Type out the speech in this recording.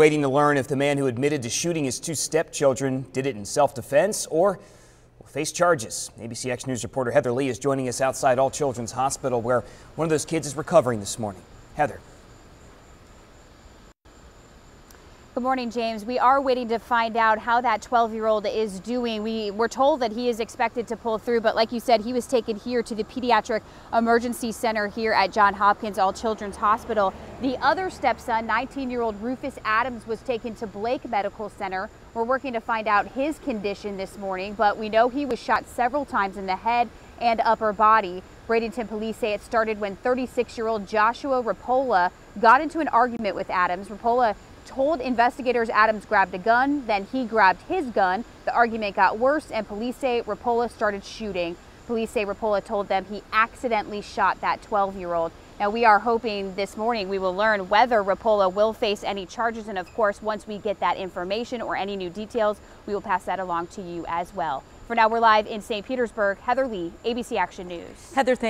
Waiting to learn if the man who admitted to shooting his two stepchildren did it in self-defense or will face charges. ABC News reporter Heather Lee is joining us outside All Children's Hospital, where one of those kids is recovering this morning. Heather. Good morning, James. We are waiting to find out how that 12-year-old is doing. We were told that he is expected to pull through, but like you said, he was taken here to the Pediatric Emergency Center here at Johns Hopkins All Children's Hospital. The other stepson, 19-year-old Rufus Adams, was taken to Blake Medical Center. We're working to find out his condition this morning, but we know he was shot several times in the head and upper body. Bradenton police say it started when 36-year-old Joshua Rapola got into an argument with Adams. Rapola told investigators Adams grabbed a gun, then he grabbed his gun. The argument got worse and police say Rapola started shooting. Police say Rapola told them he accidentally shot that 12-year-old. Now we are hoping this morning we will learn whether Rapola will face any charges, and of course once we get that information or any new details, we will pass that along to you as well. For now, we're live in St. Petersburg. Heather Lee, ABC Action News. Heather, thank you.